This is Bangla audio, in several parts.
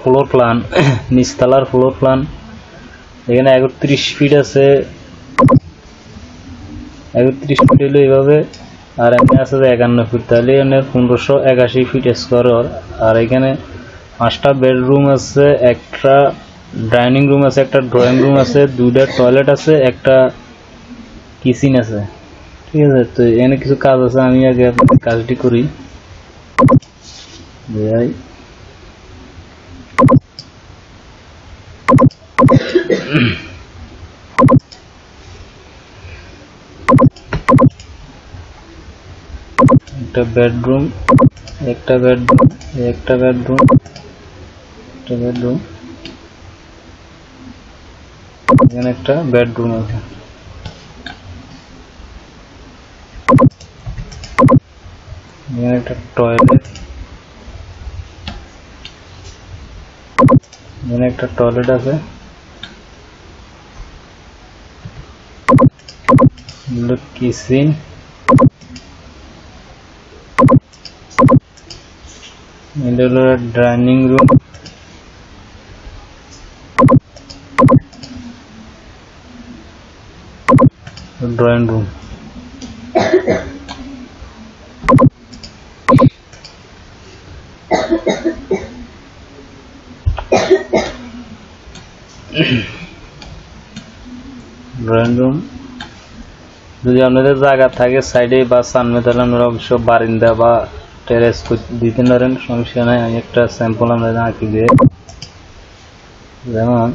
ফ্লোর প্ল্যান, নিচতলার ফ্লোর প্ল্যান। এখানে 31 ফিট আছে, 31 ফিট হলো এইভাবে, আর এমনি আছে 51 ফিট, তাহলে এখানে 1581 ফিট স্কোয়ার। আর এখানে 5টা বেডরুম আছে, একটা ডাইনিং রুম আছে, একটা ড্রয়িং রুম আছে, 2টা টয়লেট আছে, একটা কিচেন আছে। ঠিক আছে, তো এখানে কিছু কাজ আছে, আমি আগে আপনাদের কাজটি করি। একটা বেডরুম, একটা বেডরুম, একটা বেডরুম, একটা বেডরুম, এখানে একটা বেডরুম আছে। এখানে একটা টয়লেট, এখানে একটা টয়লেট আছে, কিচেন, এটা হলো dining room, drawing room. Drawing room যদি আপনাদের জায়গা থাকে সাইডে বা সামনে, তাহলে আপনারা অবশ্য বারিন্দা বা টেরেস দিতে পারেন, সমস্যা নাই। আমি একটা স্যাম্পল আপনাদের আঁকি দিয়ে, যেমন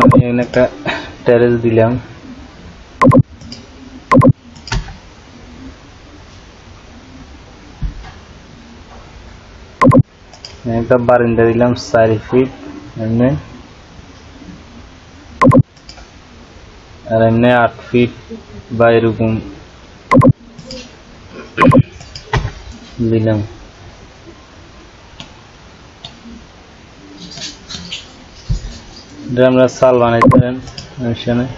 আমি এখানে একটা টেরেস দিলাম, একটা বারিন্দা দিলাম 4 ফিট এমনি, আর এমনি 8 ফিট বা এরকম দিলাম। এটা আমরা চাল বানাইতে পারেন, সমস্যা নেই।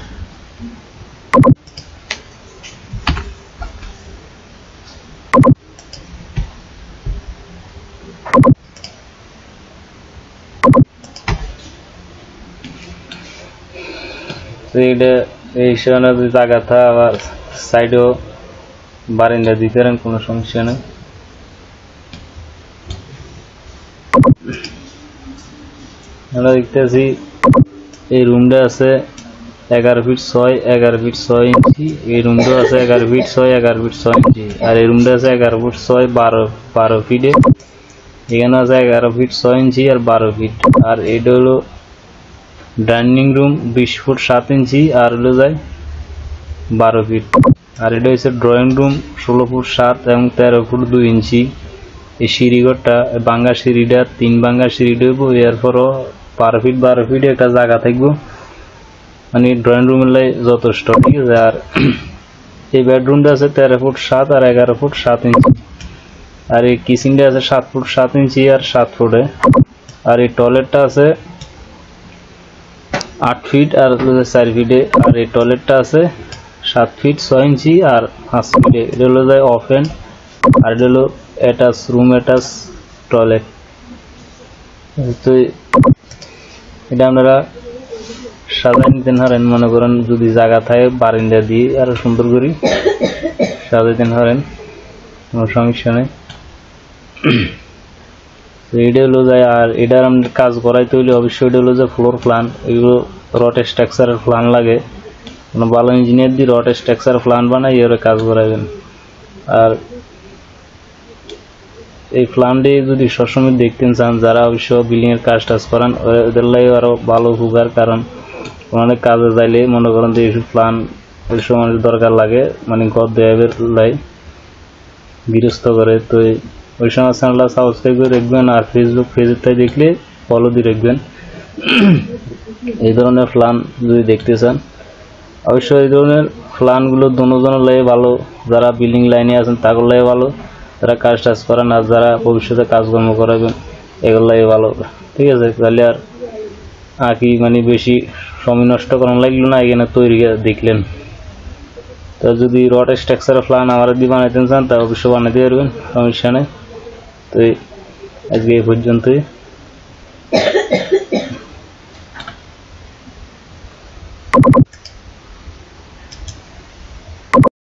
এই সময় যদি জায়গা থাকে আবার সাইডেও বারিন্দা দিতে পারেন, কোনো সমস্যা নেই। আমরা দেখতেছি এই রুমটা আছে 11 ফিট 6, 11 ফিট 6 ইঞ্চি। এই রুমটা আছে 11 ফিট 6, 11 ফিট 6 ইঞ্চি। আর এই রুমটা আছে 11 ফিট 6, 12 ফিটে। এখানে আছে 11 ফিট 6 ইঞ্চি আর 12 ফিট। আর এটা হলো ডাইনিং রুম 20 ফুট 7 ইঞ্চি আর হলো যায় 12 ফিট। আর এটা হচ্ছে ড্রয়িং রুম 16 ফুট 7 এবং 13 ফুট 2 ইঞ্চি। এই সিঁড়িঘরটা ভাঙ্গা সিঁড়িটা 3 ভাঙ্গা সিঁড়িটা হইব, এরপরও 12 ফিট 12 ফিট একটা জায়গা থাকবো, মানে ড্রয়িং রুমের লাই যথেষ্ট। ঠিক আছে, আর এই বেডরুমটা আছে 13 ফুট 7 আর 11 ফুট 7 ইঞ্চি। আর এই কিচেনটা আছে 7 ফুট 7 ইঞ্চি আর 7 ফুটে। আর এই টয়লেটটা আছে 8 ফিট আর 4 ফিটে। আর এই টয়লেটটা আছে 7 ফিট 6 ইঞ্চি আর 5 ফিটে। এটা হলো যায় ওপেন, আর এটা হলো অ্যাটাচ রুম, অ্যাটাচ টয়লেট। তো এটা আপনারা সাজাই নিতে পারেন, মনে করেন যদি জায়গা থাকে বারিন্দা দিয়ে আরো সুন্দর করে সাজাইতে পারেন, কোনো সমস্যা নেই। তো এটা হলো যায়, আর এটার আমাদের কাজ করাইতে হইলে অবশ্যই এটা হলো যে ফ্লোর প্ল্যান, এগুলো রড স্ট্রাকচারের প্ল্যান লাগে। কোনো ভালো ইঞ্জিনিয়ার দিয়ে রড স্ট্রাকচার প্ল্যান বানাই এর কাজ করাবেন। আর এই প্ল্যানটি যদি সবসময় দেখতে চান, যারা অবশ্য বিল্ডিং এর কাজ টাজ করান ওদের লাগে আরো ভালো উপকার, কারণ ওনাদের কাজে যাইলে মনে করেন যে এইসব প্ল্যান ওই সময় দরকার লাগে, মানে ঘর দেওয়ার লাই গৃহস্থ করে। তো ওই সময় চ্যানেলটা সাবস্ক্রাইব করে রাখবেন, আর ফেসবুক পেজটাই দেখলে ফলো দিয়ে রাখবেন। এই ধরনের প্ল্যান যদি দেখতে চান, অবশ্যই এই ধরনের প্ল্যানগুলো দুজনের লাগে ভালো, যারা বিল্ডিং লাইনে আছেন তাদের লাগে ভালো, যারা কাজ টাজ করেন আর যারা ভবিষ্যতে কাজকর্ম করাবেন এগুলো লাগে ভালো। ঠিক আছে, তাহলে আর আঁকি মানে বেশি সময় নষ্ট করানো লাগলো না, এখানে তৈরি দেখলেন। তো যদি রড স্ট্রাকচার প্ল্যান আমার দিয়ে বানাইতে চান তা অবশ্যই বানাইতে পারবেন, সমস্যা নেই। তো আজকে এই পর্যন্তই।